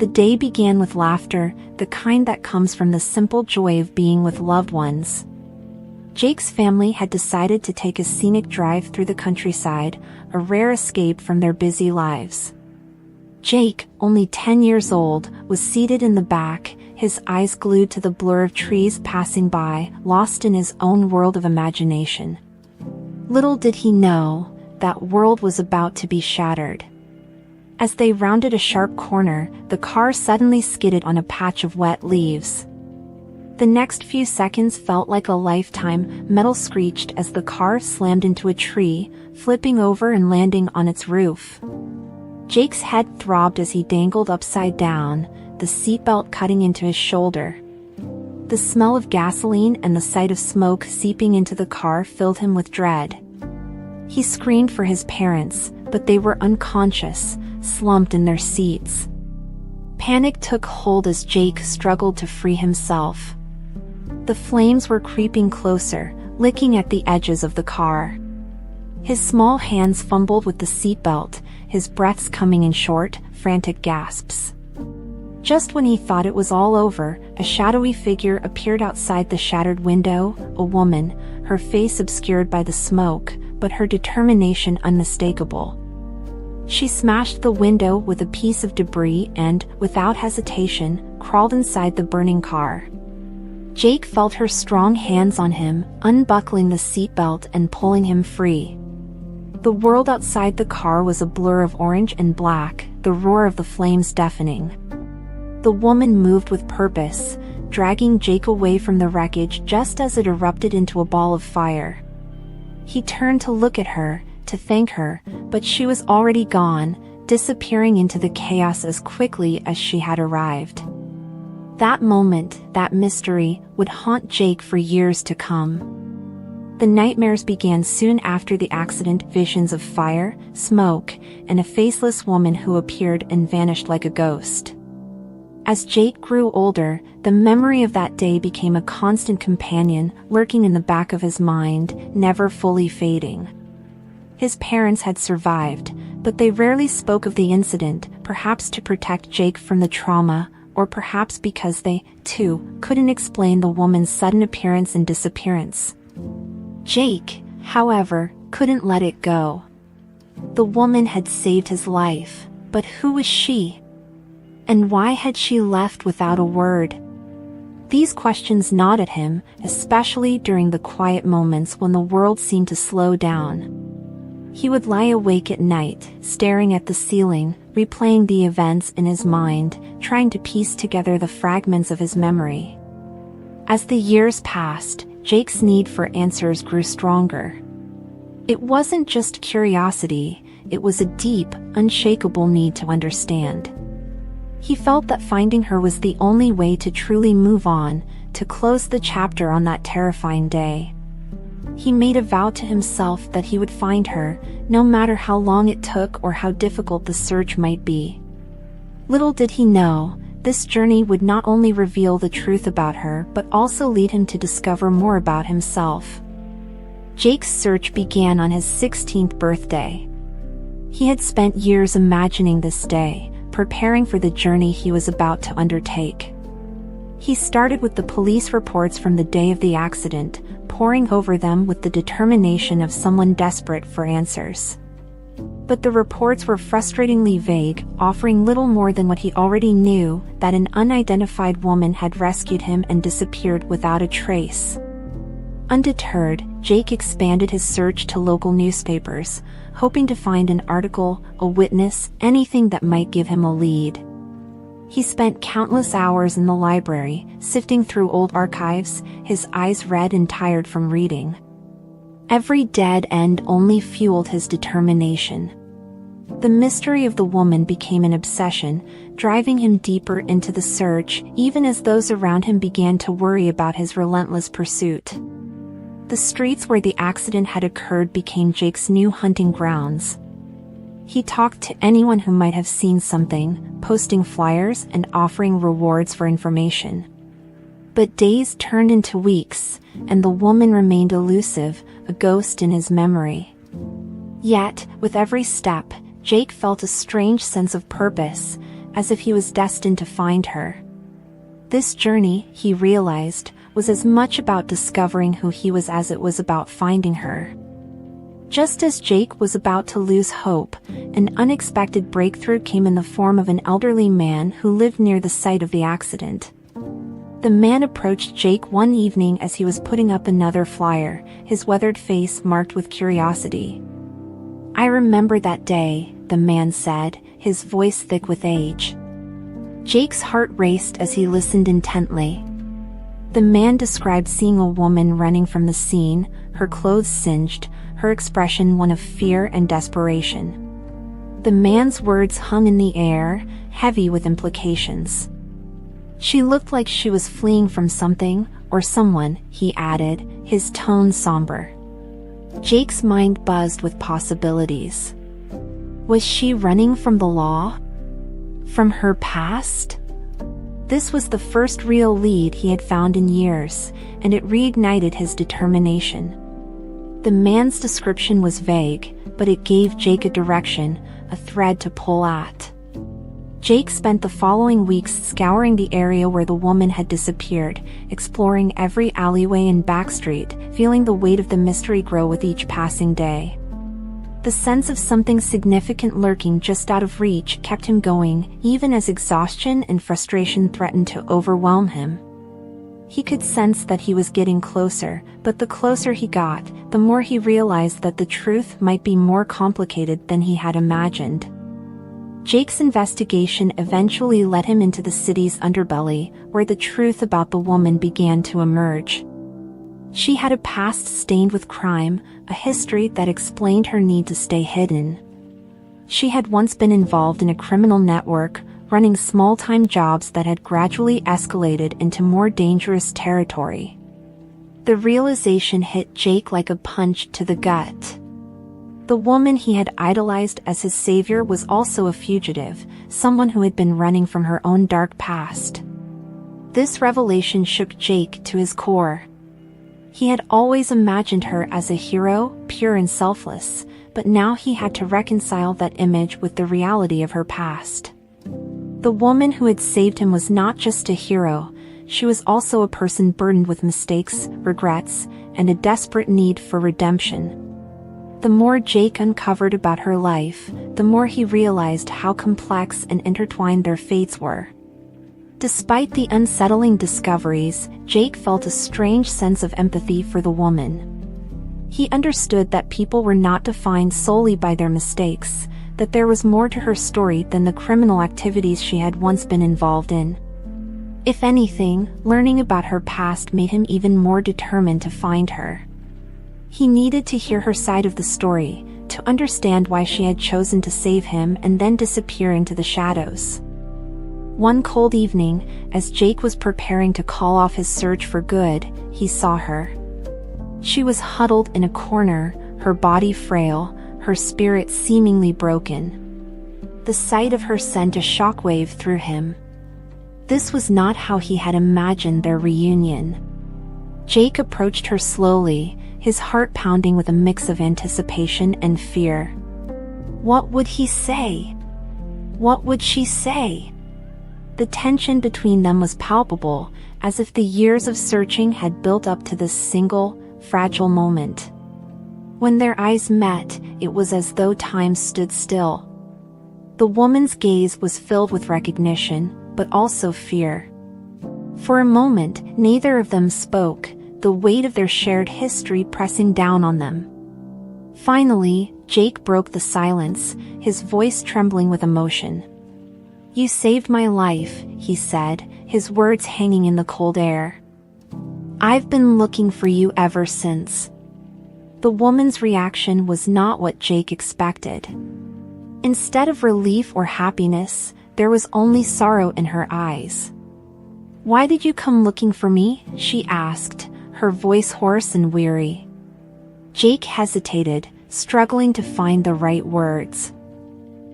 The day began with laughter, the kind that comes from the simple joy of being with loved ones. Jake's family had decided to take a scenic drive through the countryside, a rare escape from their busy lives. Jake, only 10 years old, was seated in the back, his eyes glued to the blur of trees passing by, lost in his own world of imagination. Little did he know, that world was about to be shattered. As they rounded a sharp corner, the car suddenly skidded on a patch of wet leaves. The next few seconds felt like a lifetime. Metal screeched as the car slammed into a tree, flipping over and landing on its roof. Jake's head throbbed as he dangled upside down, the seatbelt cutting into his shoulder. The smell of gasoline and the sight of smoke seeping into the car filled him with dread. He screamed for his parents, but they were unconscious, slumped in their seats. Panic took hold as Jake struggled to free himself. The flames were creeping closer, licking at the edges of the car. His small hands fumbled with the seatbelt, his breaths coming in short, frantic gasps. Just when he thought it was all over, a shadowy figure appeared outside the shattered window, a woman, her face obscured by the smoke, but her determination unmistakable. She smashed the window with a piece of debris and, without hesitation, crawled inside the burning car. Jake felt her strong hands on him, unbuckling the seatbelt and pulling him free. The world outside the car was a blur of orange and black, the roar of the flames deafening. The woman moved with purpose, dragging Jake away from the wreckage just as it erupted into a ball of fire. He turned to look at her, to thank her, but she was already gone, disappearing into the chaos as quickly as she had arrived. That moment, that mystery, would haunt Jake for years to come. The nightmares began soon after the accident, visions of fire, smoke, and a faceless woman who appeared and vanished like a ghost. As Jake grew older, the memory of that day became a constant companion, lurking in the back of his mind, never fully fading. His parents had survived, but they rarely spoke of the incident, perhaps to protect Jake from the trauma, or perhaps because they, too, couldn't explain the woman's sudden appearance and disappearance. Jake, however, couldn't let it go. The woman had saved his life, but who was she? And why had she left without a word? These questions gnawed at him, especially during the quiet moments when the world seemed to slow down. He would lie awake at night, staring at the ceiling, replaying the events in his mind, trying to piece together the fragments of his memory. As the years passed, Jake's need for answers grew stronger. It wasn't just curiosity, it was a deep, unshakable need to understand. He felt that finding her was the only way to truly move on, to close the chapter on that terrifying day. He made a vow to himself that he would find her, no matter how long it took or how difficult the search might be. Little did he know, this journey would not only reveal the truth about her but also lead him to discover more about himself. Jake's search began on his 16th birthday. He had spent years imagining this day, preparing for the journey he was about to undertake. He started with the police reports from the day of the accident, poring over them with the determination of someone desperate for answers. But the reports were frustratingly vague, offering little more than what he already knew, that an unidentified woman had rescued him and disappeared without a trace. Undeterred, Jake expanded his search to local newspapers, hoping to find an article, a witness, anything that might give him a lead. He spent countless hours in the library, sifting through old archives, his eyes red and tired from reading. Every dead end only fueled his determination. The mystery of the woman became an obsession, driving him deeper into the search, even as those around him began to worry about his relentless pursuit. The streets where the accident had occurred became Jake's new hunting grounds. He talked to anyone who might have seen something, posting flyers and offering rewards for information. But days turned into weeks, and the woman remained elusive, a ghost in his memory. Yet, with every step, Jake felt a strange sense of purpose. as if he was destined to find her. This journey, he realized, was as much about discovering who he was as it was about finding her. Just as Jake was about to lose hope, an unexpected breakthrough came in the form of an elderly man who lived near the site of the accident. The man approached Jake one evening as he was putting up another flyer, his weathered face marked with curiosity. "I remember that day," the man said, his voice thick with age. Jake's heart raced as he listened intently. The man described seeing a woman running from the scene, her clothes singed, her expression one of fear and desperation. The man's words hung in the air, heavy with implications. "She looked like she was fleeing from something, or someone," he added, his tone somber. Jake's mind buzzed with possibilities. Was she running from the law? From her past? This was the first real lead he had found in years, and it reignited his determination. The man's description was vague, but it gave Jake a direction, a thread to pull at. Jake spent the following weeks scouring the area where the woman had disappeared, exploring every alleyway and backstreet, feeling the weight of the mystery grow with each passing day. The sense of something significant lurking just out of reach kept him going, even as exhaustion and frustration threatened to overwhelm him. He could sense that he was getting closer, but the closer he got, the more he realized that the truth might be more complicated than he had imagined. Jake's investigation eventually led him into the city's underbelly, where the truth about the woman began to emerge. She had a past stained with crime, a history that explained her need to stay hidden. She had once been involved in a criminal network, running small-time jobs that had gradually escalated into more dangerous territory. The realization hit Jake like a punch to the gut. The woman he had idolized as his savior was also a fugitive, someone who had been running from her own dark past. This revelation shook Jake to his core. He had always imagined her as a hero, pure and selfless, but now he had to reconcile that image with the reality of her past. The woman who had saved him was not just a hero, she was also a person burdened with mistakes, regrets, and a desperate need for redemption. The more Jake uncovered about her life, the more he realized how complex and intertwined their fates were. Despite the unsettling discoveries, Jake felt a strange sense of empathy for the woman. He understood that people were not defined solely by their mistakes, that there was more to her story than the criminal activities she had once been involved in. If anything, learning about her past made him even more determined to find her. He needed to hear her side of the story, to understand why she had chosen to save him and then disappear into the shadows. One cold evening, as Jake was preparing to call off his search for good, he saw her. She was huddled in a corner, her body frail, her spirit seemingly broken. The sight of her sent a shockwave through him. This was not how he had imagined their reunion. Jake approached her slowly, his heart pounding with a mix of anticipation and fear. What would he say? What would she say? The tension between them was palpable, as if the years of searching had built up to this single, fragile moment. When their eyes met, it was as though time stood still. The woman's gaze was filled with recognition, but also fear. For a moment, neither of them spoke, the weight of their shared history pressing down on them. Finally, Jake broke the silence, his voice trembling with emotion. "You saved my life," he said, his words hanging in the cold air. "I've been looking for you ever since." The woman's reaction was not what Jake expected. Instead of relief or happiness, there was only sorrow in her eyes. "Why did you come looking for me?" she asked, her voice hoarse and weary. Jake hesitated, struggling to find the right words.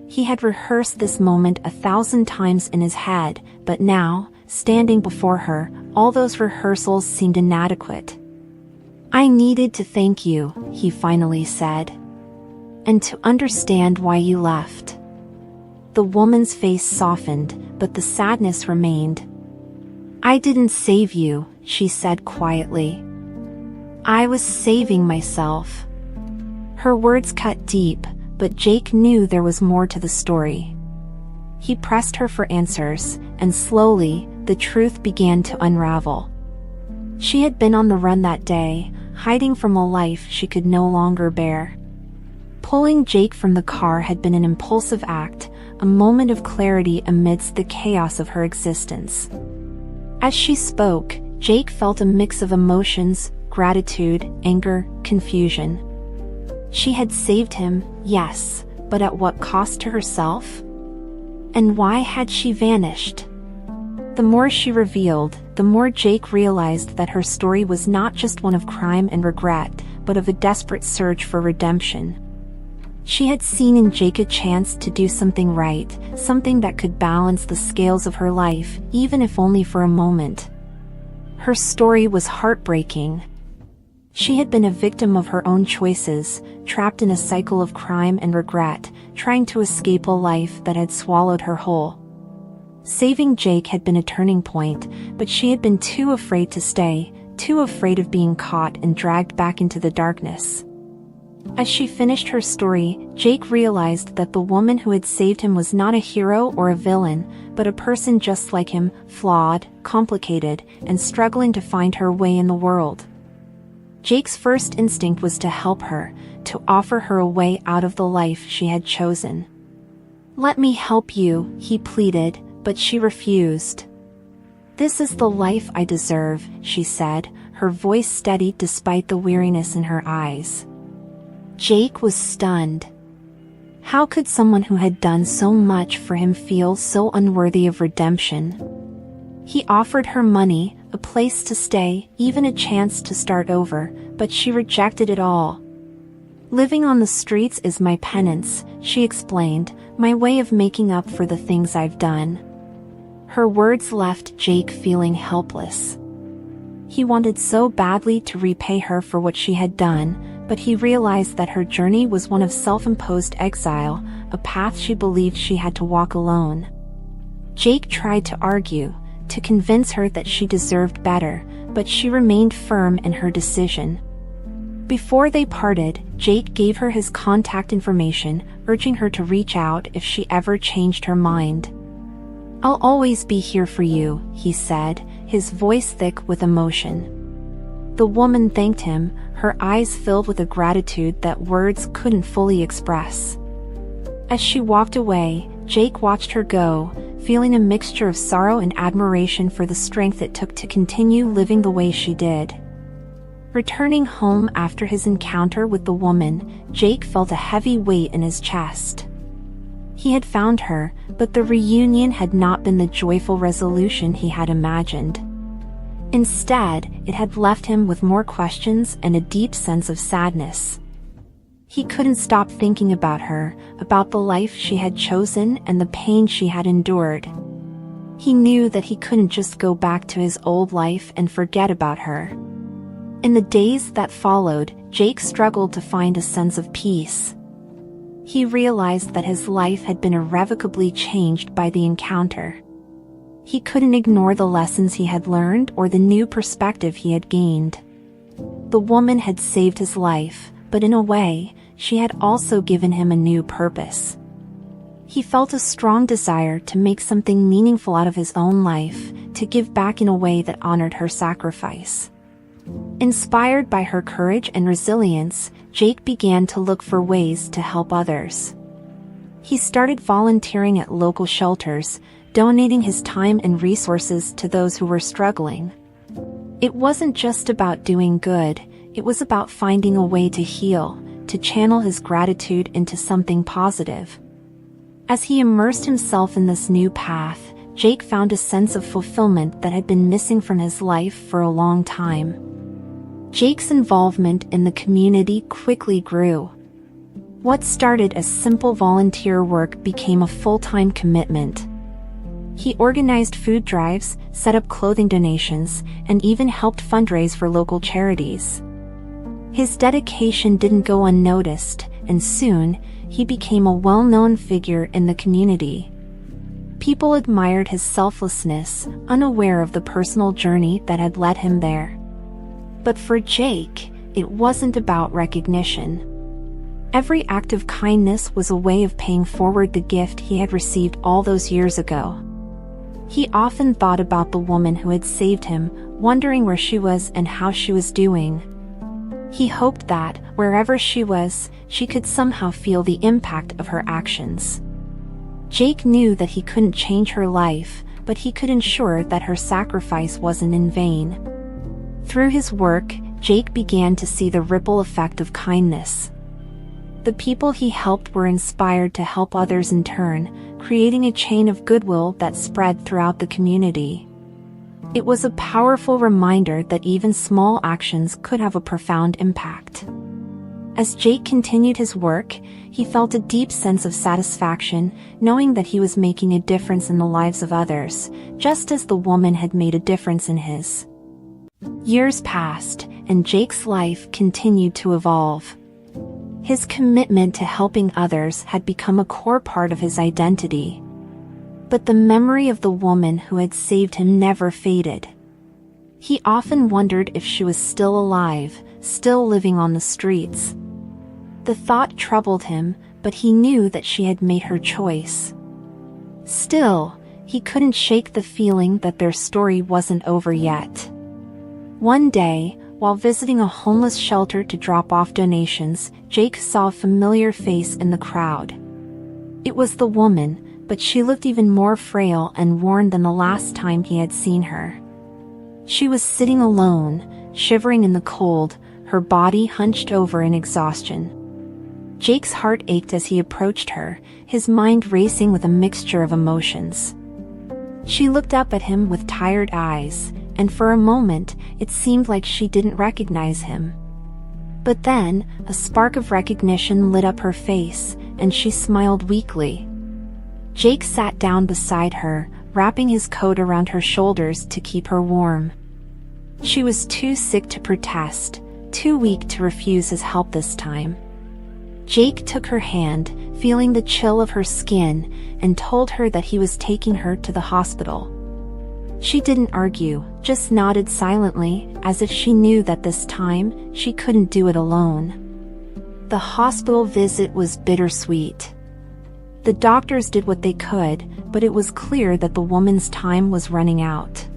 He had rehearsed this moment 1,000 times in his head, but now, standing before her, all those rehearsals seemed inadequate. "I needed to thank you," he finally said. "And to understand why you left." The woman's face softened, but the sadness remained. "I didn't save you," she said quietly. "I was saving myself." Her words cut deep, but Jake knew there was more to the story. He pressed her for answers, and slowly, the truth began to unravel. She had been on the run that day, hiding from a life she could no longer bear. Pulling Jake from the car had been an impulsive act, a moment of clarity amidst the chaos of her existence. As she spoke, Jake felt a mix of emotions: gratitude, anger, confusion. She had saved him, yes, but at what cost to herself? And why had she vanished? The more she revealed, the more Jake realized that her story was not just one of crime and regret, but of a desperate search for redemption. She had seen in Jake a chance to do something right, something that could balance the scales of her life, even if only for a moment. Her story was heartbreaking. She had been a victim of her own choices, trapped in a cycle of crime and regret, trying to escape a life that had swallowed her whole. Saving Jake had been a turning point, but she had been too afraid to stay, too afraid of being caught and dragged back into the darkness. As she finished her story, Jake realized that the woman who had saved him was not a hero or a villain, but a person just like him, flawed, complicated, and struggling to find her way in the world. Jake's first instinct was to help her, to offer her a way out of the life she had chosen. "Let me help you," he pleaded, but she refused. "This is the life I deserve," she said, her voice steady despite the weariness in her eyes. Jake was stunned. How could someone who had done so much for him feel so unworthy of redemption? He offered her money, a place to stay, even a chance to start over, but she rejected it all. "Living on the streets is my penance," she explained, "my way of making up for the things I've done." Her words left Jake feeling helpless. He wanted so badly to repay her for what she had done, but he realized that her journey was one of self-imposed exile, a path she believed she had to walk alone. Jake tried to argue, to convince her that she deserved better, but she remained firm in her decision. Before they parted, Jake gave her his contact information, urging her to reach out if she ever changed her mind. "I'll always be here for you," he said, his voice thick with emotion. The woman thanked him, her eyes filled with a gratitude that words couldn't fully express. As she walked away, Jake watched her go, feeling a mixture of sorrow and admiration for the strength it took to continue living the way she did. Returning home after his encounter with the woman, Jake felt a heavy weight in his chest. He had found her, but the reunion had not been the joyful resolution he had imagined. Instead, it had left him with more questions and a deep sense of sadness. He couldn't stop thinking about her, about the life she had chosen and the pain she had endured. He knew that he couldn't just go back to his old life and forget about her. In the days that followed, Jake struggled to find a sense of peace. He realized that his life had been irrevocably changed by the encounter. He couldn't ignore the lessons he had learned or the new perspective he had gained. The woman had saved his life, but in a way, she had also given him a new purpose. He felt a strong desire to make something meaningful out of his own life, to give back in a way that honored her sacrifice. Inspired by her courage and resilience, Jake began to look for ways to help others. He started volunteering at local shelters, donating his time and resources to those who were struggling. It wasn't just about doing good, it was about finding a way to heal, to channel his gratitude into something positive. As he immersed himself in this new path, Jake found a sense of fulfillment that had been missing from his life for a long time. Jake's involvement in the community quickly grew. What started as simple volunteer work became a full-time commitment. He organized food drives, set up clothing donations, and even helped fundraise for local charities. His dedication didn't go unnoticed, and soon, he became a well-known figure in the community. People admired his selflessness, unaware of the personal journey that had led him there. But for Jake, it wasn't about recognition. Every act of kindness was a way of paying forward the gift he had received all those years ago. He often thought about the woman who had saved him, wondering where she was and how she was doing. He hoped that, wherever she was, she could somehow feel the impact of her actions. Jake knew that he couldn't change her life, but he could ensure that her sacrifice wasn't in vain. Through his work, Jake began to see the ripple effect of kindness. The people he helped were inspired to help others in turn, creating a chain of goodwill that spread throughout the community. It was a powerful reminder that even small actions could have a profound impact. As Jake continued his work, he felt a deep sense of satisfaction, knowing that he was making a difference in the lives of others, just as the woman had made a difference in his. Years passed, and Jake's life continued to evolve. His commitment to helping others had become a core part of his identity. But the memory of the woman who had saved him never faded. He often wondered if she was still alive, still living on the streets. The thought troubled him, but he knew that she had made her choice. Still, he couldn't shake the feeling that their story wasn't over yet. One day, while visiting a homeless shelter to drop off donations, Jake saw a familiar face in the crowd. It was the woman, but she looked even more frail and worn than the last time he had seen her. She was sitting alone, shivering in the cold, her body hunched over in exhaustion. Jake's heart ached as he approached her, his mind racing with a mixture of emotions. She looked up at him with tired eyes, and for a moment, it seemed like she didn't recognize him. But then, a spark of recognition lit up her face, and she smiled weakly. Jake sat down beside her, wrapping his coat around her shoulders to keep her warm. She was too sick to protest, too weak to refuse his help this time. Jake took her hand, feeling the chill of her skin, and told her that he was taking her to the hospital. She didn't argue, just nodded silently, as if she knew that this time, she couldn't do it alone. The hospital visit was bittersweet. The doctors did what they could, but it was clear that the woman's time was running out.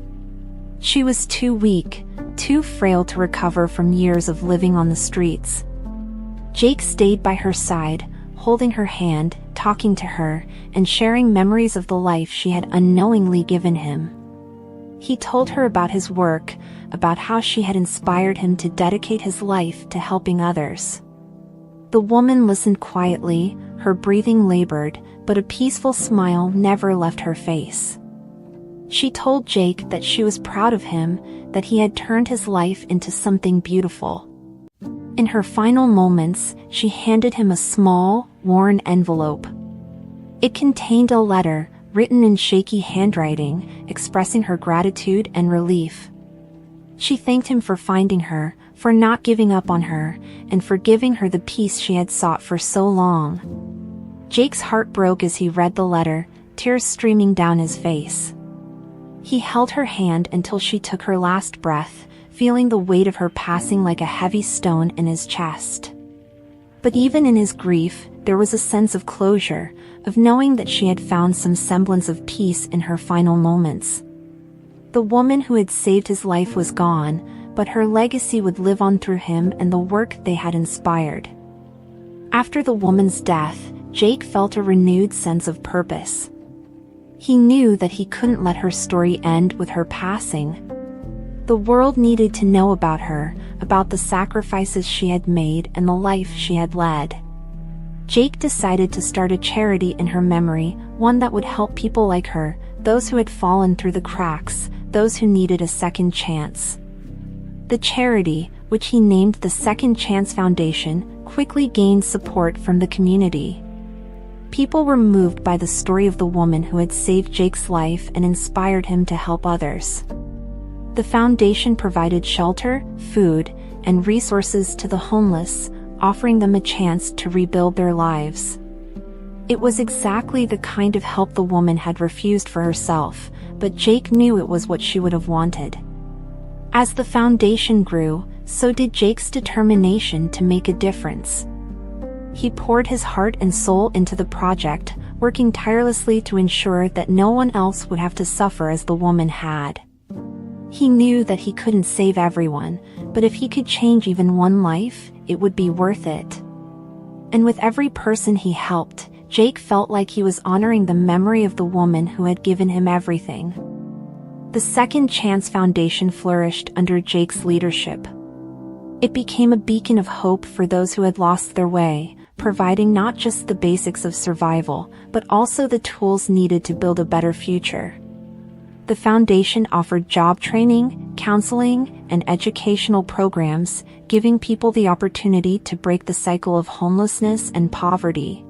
She was too weak, too frail to recover from years of living on the streets. Jake stayed by her side, holding her hand, talking to her, and sharing memories of the life she had unknowingly given him. He told her about his work, about how she had inspired him to dedicate his life to helping others. The woman listened quietly, her breathing labored, but a peaceful smile never left her face. She told Jake that she was proud of him, that he had turned his life into something beautiful. In her final moments, she handed him a small, worn envelope. It contained a letter, written in shaky handwriting, expressing her gratitude and relief. She thanked him for finding her, for not giving up on her, and for giving her the peace she had sought for so long. Jake's heart broke as he read the letter, tears streaming down his face. He held her hand until she took her last breath, feeling the weight of her passing like a heavy stone in his chest. But even in his grief, there was a sense of closure, of knowing that she had found some semblance of peace in her final moments. The woman who had saved his life was gone, but her legacy would live on through him and the work they had inspired. After the woman's death, Jake felt a renewed sense of purpose. He knew that he couldn't let her story end with her passing. The world needed to know about her, about the sacrifices she had made and the life she had led. Jake decided to start a charity in her memory, one that would help people like her, those who had fallen through the cracks, those who needed a second chance. The charity, which he named the Second Chance Foundation, quickly gained support from the community. People were moved by the story of the woman who had saved Jake's life and inspired him to help others. The foundation provided shelter, food, and resources to the homeless, offering them a chance to rebuild their lives. It was exactly the kind of help the woman had refused for herself, but Jake knew it was what she would have wanted. As the foundation grew, so did Jake's determination to make a difference. He poured his heart and soul into the project, working tirelessly to ensure that no one else would have to suffer as the woman had. He knew that he couldn't save everyone, but if he could change even one life, it would be worth it. And with every person he helped, Jake felt like he was honoring the memory of the woman who had given him everything. The Second Chance Foundation flourished under Jake's leadership. It became a beacon of hope for those who had lost their way, providing not just the basics of survival, but also the tools needed to build a better future. The foundation offered job training, counseling, and educational programs, giving people the opportunity to break the cycle of homelessness and poverty.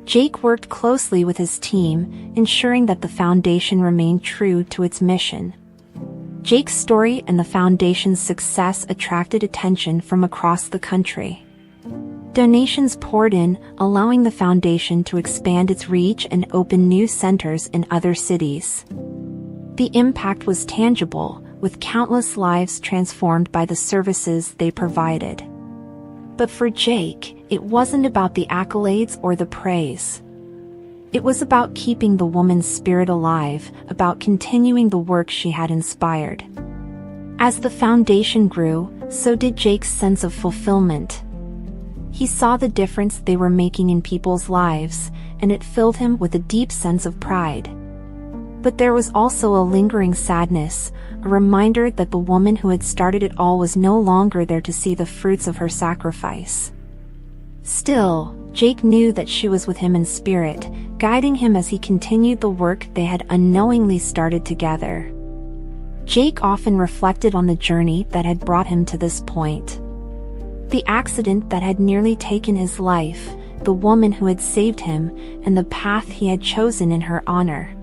Jake worked closely with his team, ensuring that the foundation remained true to its mission. Jake's story and the foundation's success attracted attention from across the country. Donations poured in, allowing the foundation to expand its reach and open new centers in other cities. The impact was tangible, with countless lives transformed by the services they provided. But for Jake, it wasn't about the accolades or the praise. It was about keeping the woman's spirit alive, about continuing the work she had inspired. As the foundation grew, so did Jake's sense of fulfillment. He saw the difference they were making in people's lives, and it filled him with a deep sense of pride. But there was also a lingering sadness, a reminder that the woman who had started it all was no longer there to see the fruits of her sacrifice. Still, Jake knew that she was with him in spirit, guiding him as he continued the work they had unknowingly started together. Jake often reflected on the journey that had brought him to this point. The accident that had nearly taken his life, the woman who had saved him, and the path he had chosen in her honor.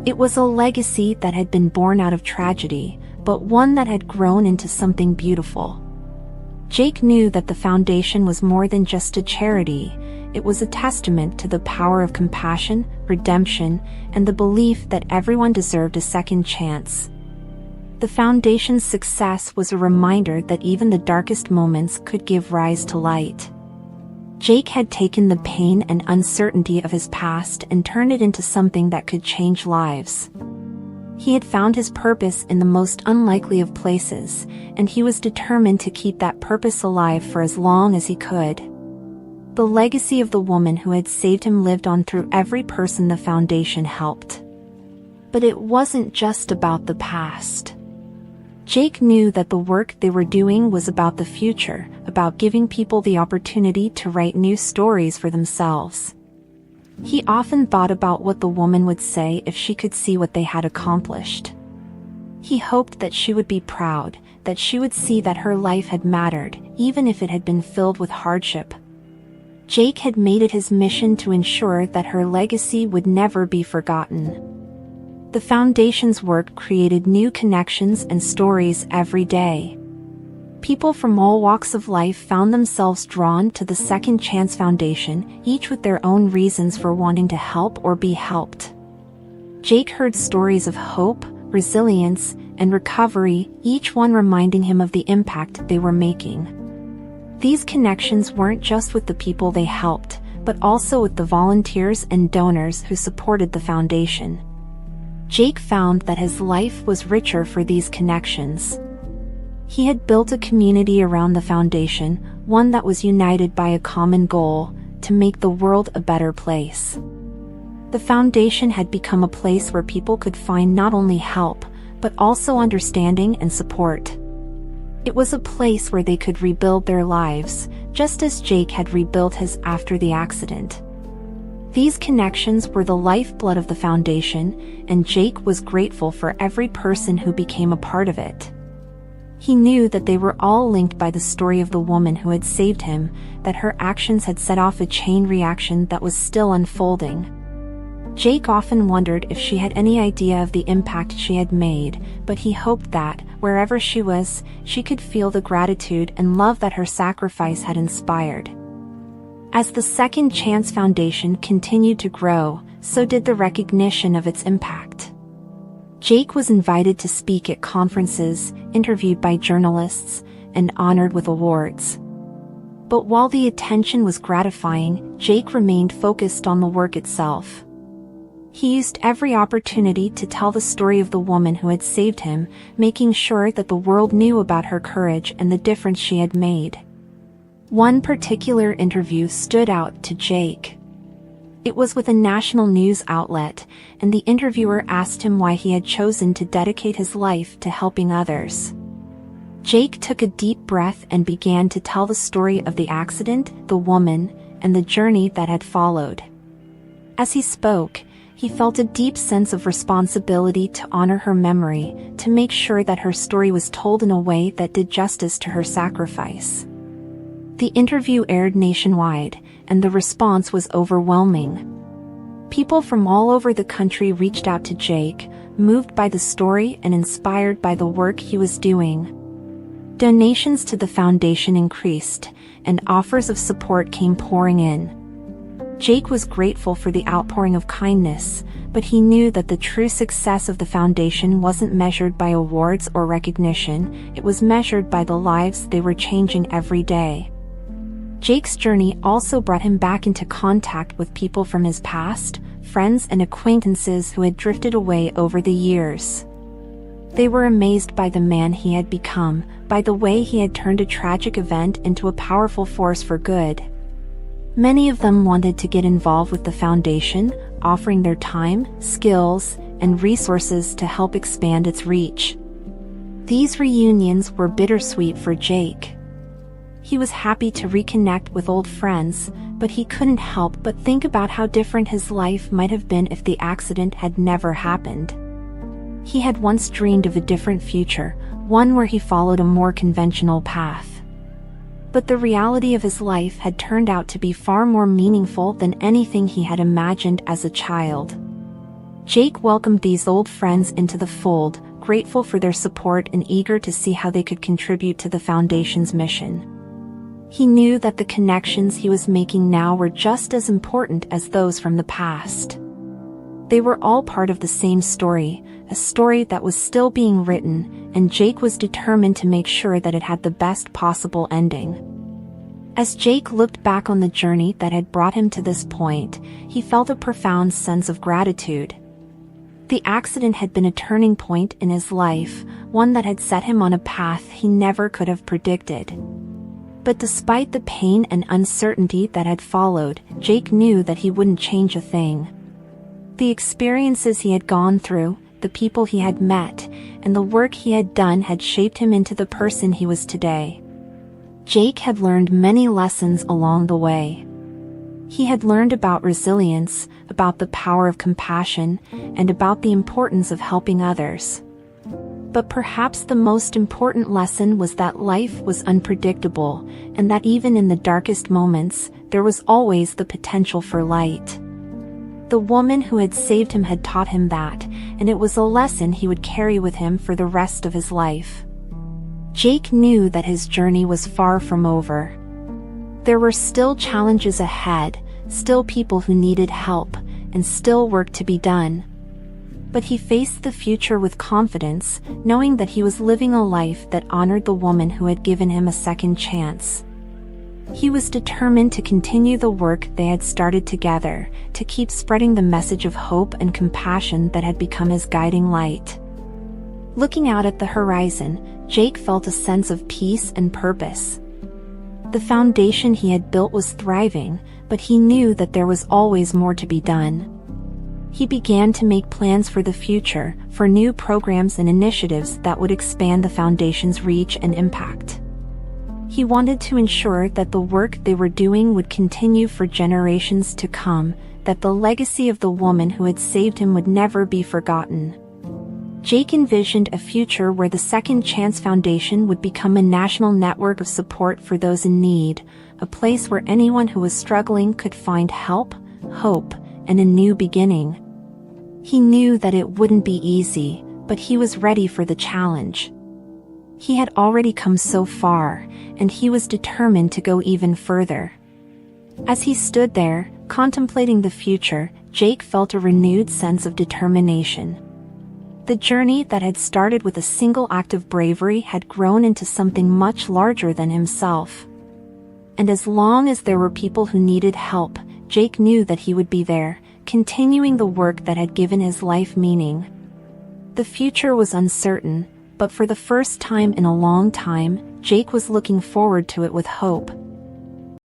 It was a legacy that had been born out of tragedy, but one that had grown into something beautiful. Jake knew that the foundation was more than just a charity. It was a testament to the power of compassion, redemption, and the belief that everyone deserved a second chance. The foundation's success was a reminder that even the darkest moments could give rise to light. Jake had taken the pain and uncertainty of his past and turned it into something that could change lives. He had found his purpose in the most unlikely of places, and he was determined to keep that purpose alive for as long as he could. The legacy of the woman who had saved him lived on through every person the foundation helped. But it wasn't just about the past. Jake knew that the work they were doing was about the future, about giving people the opportunity to write new stories for themselves. He often thought about what the woman would say if she could see what they had accomplished. He hoped that she would be proud, that she would see that her life had mattered, even if it had been filled with hardship. Jake had made it his mission to ensure that her legacy would never be forgotten. The foundation's work created new connections and stories every day. People from all walks of life found themselves drawn to the Second Chance Foundation, each with their own reasons for wanting to help or be helped. Jake heard stories of hope, resilience, and recovery, each one reminding him of the impact they were making. These connections weren't just with the people they helped, but also with the volunteers and donors who supported the foundation. Jake found that his life was richer for these connections. He had built a community around the foundation, one that was united by a common goal, to make the world a better place. The foundation had become a place where people could find not only help, but also understanding and support. It was a place where they could rebuild their lives, just as Jake had rebuilt his after the accident. These connections were the lifeblood of the foundation, and Jake was grateful for every person who became a part of it. He knew that they were all linked by the story of the woman who had saved him, that her actions had set off a chain reaction that was still unfolding. Jake often wondered if she had any idea of the impact she had made, but he hoped that, wherever she was, she could feel the gratitude and love that her sacrifice had inspired. As the Second Chance Foundation continued to grow, so did the recognition of its impact. Jake was invited to speak at conferences, interviewed by journalists, and honored with awards. But while the attention was gratifying, Jake remained focused on the work itself. He used every opportunity to tell the story of the woman who had saved him, making sure that the world knew about her courage and the difference she had made. One particular interview stood out to Jake. It was with a national news outlet, and the interviewer asked him why he had chosen to dedicate his life to helping others. Jake took a deep breath and began to tell the story of the accident, the woman, and the journey that had followed. As he spoke, he felt a deep sense of responsibility to honor her memory, to make sure that her story was told in a way that did justice to her sacrifice. The interview aired nationwide, and the response was overwhelming. People from all over the country reached out to Jake, moved by the story and inspired by the work he was doing. Donations to the foundation increased, and offers of support came pouring in. Jake was grateful for the outpouring of kindness, but he knew that the true success of the foundation wasn't measured by awards or recognition, it was measured by the lives they were changing every day. Jake's journey also brought him back into contact with people from his past, friends and acquaintances who had drifted away over the years. They were amazed by the man he had become, by the way he had turned a tragic event into a powerful force for good. Many of them wanted to get involved with the foundation, offering their time, skills, and resources to help expand its reach. These reunions were bittersweet for Jake. He was happy to reconnect with old friends, but he couldn't help but think about how different his life might have been if the accident had never happened. He had once dreamed of a different future, one where he followed a more conventional path. But the reality of his life had turned out to be far more meaningful than anything he had imagined as a child. Jake welcomed these old friends into the fold, grateful for their support and eager to see how they could contribute to the foundation's mission. He knew that the connections he was making now were just as important as those from the past. They were all part of the same story, a story that was still being written, and Jake was determined to make sure that it had the best possible ending. As Jake looked back on the journey that had brought him to this point, he felt a profound sense of gratitude. The accident had been a turning point in his life, one that had set him on a path he never could have predicted. But despite the pain and uncertainty that had followed, Jake knew that he wouldn't change a thing. The experiences he had gone through, the people he had met, and the work he had done had shaped him into the person he was today. Jake had learned many lessons along the way. He had learned about resilience, about the power of compassion, and about the importance of helping others. But perhaps the most important lesson was that life was unpredictable, and that even in the darkest moments, there was always the potential for light. The woman who had saved him had taught him that, and it was a lesson he would carry with him for the rest of his life. Jake knew that his journey was far from over. There were still challenges ahead, still people who needed help, and still work to be done. But he faced the future with confidence, knowing that he was living a life that honored the woman who had given him a second chance. He was determined to continue the work they had started together, to keep spreading the message of hope and compassion that had become his guiding light. Looking out at the horizon, Jake felt a sense of peace and purpose. The foundation he had built was thriving, but he knew that there was always more to be done. He began to make plans for the future, for new programs and initiatives that would expand the foundation's reach and impact. He wanted to ensure that the work they were doing would continue for generations to come, that the legacy of the woman who had saved him would never be forgotten. Jake envisioned a future where the Second Chance Foundation would become a national network of support for those in need, a place where anyone who was struggling could find help, hope, and a new beginning. He knew that it wouldn't be easy, but he was ready for the challenge. He had already come so far, and he was determined to go even further. As he stood there, contemplating the future, Jake felt a renewed sense of determination. The journey that had started with a single act of bravery had grown into something much larger than himself. And as long as there were people who needed help, Jake knew that he would be there, continuing the work that had given his life meaning. The future was uncertain, but for the first time in a long time, Jake was looking forward to it with hope.